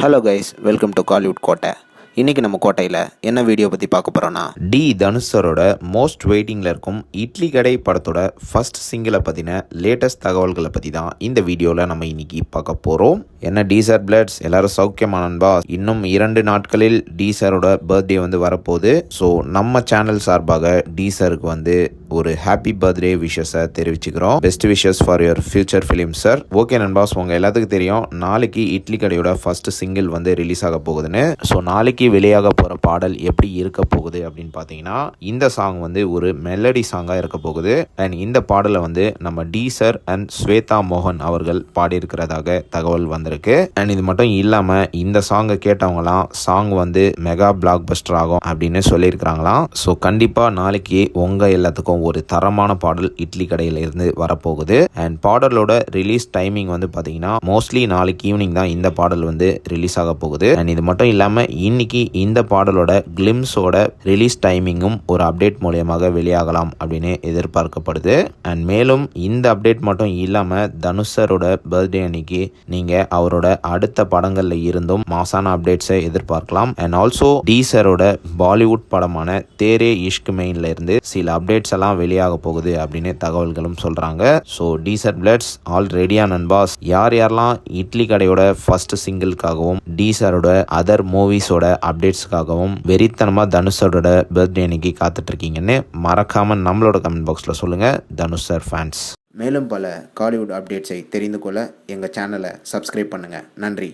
Hello guys, welcome to Kollywood கோட்டை. இன்றைக்கி நம்ம கோட்டையில் என்ன வீடியோ பற்றி பார்க்க போகிறோன்னா, தனுஷ் சரோட மோஸ்ட் வெயிட்டிங்கில் இருக்கும் இட்லி கடை படத்தோட ஃபர்ஸ்ட் சிங்கிளை பற்றின லேட்டஸ்ட் தகவல்களை பற்றி தான் இந்த வீடியோவில் நம்ம இன்றைக்கி பார்க்க போகிறோம். என்ன டீசர் பிளட்ஸ் எல்லாரும் சௌக்கியமா நண்பா? இன்னும் 2 நாட்களில் டீசரோட பர்த்டே வந்து வரப்போகுது. ஸோ நம்ம சேனல் சார்பாக டீசருக்கு வந்து ஒரு ஹாப்பி பர்த்டே விஷஸை தெரிவிச்சுக்கிறோம். Best wishes for your future film sir. Okay நண்பாஸ், உங்கள் எல்லாத்துக்கும் தெரியும் நாளைக்கு இட்லி கடையோட ஃபர்ஸ்ட் சிங்கிள் வந்து ரிலீஸ் ஆக போகுதுன்னு. ஸோ நாளைக்கு வெளியாக போகிற பாடல் எப்படி இருக்க போகுது அப்படின்னு பார்த்தீங்கன்னா, இந்த சாங் வந்து ஒரு மெலடி சாங்காக இருக்க போகுது. அண்ட் இந்த பாடலை வந்து நம்ம டீசர் அண்ட் ஸ்வேதா மோகன் அவர்கள் பாடியிருக்கிறதாக தகவல் வந்திருக்கு. அண்ட் இது மட்டும் இல்லாமல் இந்த சாங்கை கேட்டவங்களாம் சாங் வந்து மெகா பிளாக் பஸ்டர் ஆகும் அப்படின்னு சொல்லியிருக்கிறாங்களாம். ஸோ கண்டிப்பாக நாளைக்கு உங்கள் எல்லாத்துக்கும் ஒரு தரமான பாடல் இட்லி கடையில இருந்து வரப்போகுது. அண்ட் பாடலோட ரிலீஸ் டைமிங் வந்து பார்த்தீங்கன்னா மோஸ்ட்லி நாளைக்கு ஈவினிங் தான் இந்த பாடல் வந்து ரிலீஸ் ஆக போகுது. அண்ட் இது மட்டும் இல்லாமல் இன்னைக்கு இந்த பாடலோட கிளிம்ஸோட ரிலீஸ் டைமிங்கும் ஒரு அப்டேட் மூலியமாக வெளியாகலாம் அப்படின்னு எதிர்பார்க்கப்படுது. அண்ட் மேலும் இந்த அப்டேட் மட்டும் இல்லாமல் தனுஷரோட பர்த்டே அன்னைக்கு நீங்கள் அவரோட அடுத்த படங்கள்ல இருந்தும் மாசான அப்டேட்ஸை எதிர்பார்க்கலாம். அண்ட் ஆல்சோ டீசரோட பாலிவுட் படமான தேரே இஷ்க் மெயின்ல இருந்து சில அப்டேட்ஸ் எல்லாம் வெளியாக போகுது அப்படின்னு தகவல்களும் சொல்றாங்க. ஸோ டீசர் பிளட்ஸ் ஆல் ரெடியா நண்பாஸ்? யார் யாரெல்லாம் இட்லி கடையோட ஃபர்ஸ்ட் சிங்கிள்காகவும் டீசரோட அதர் மூவிஸோட அப்டேட்ஸ்க்காகவும் வெறித்தனமா தனுஷரோட பர்த்டே அன்னைக்கு காத்துட்டு இருக்கீங்கன்னு மறக்காம நம்மளோட கமெண்ட் பாக்ஸ்ல சொல்லுங்க தனுஷ் சார் ஃபேன்ஸ். மேலும் பல காலிவுட் அப்டேட்ஸை தெரிந்து கொள்ள எங்கள் சேனலை சப்ஸ்கிரைப் பண்ணுங்கள். நன்றி.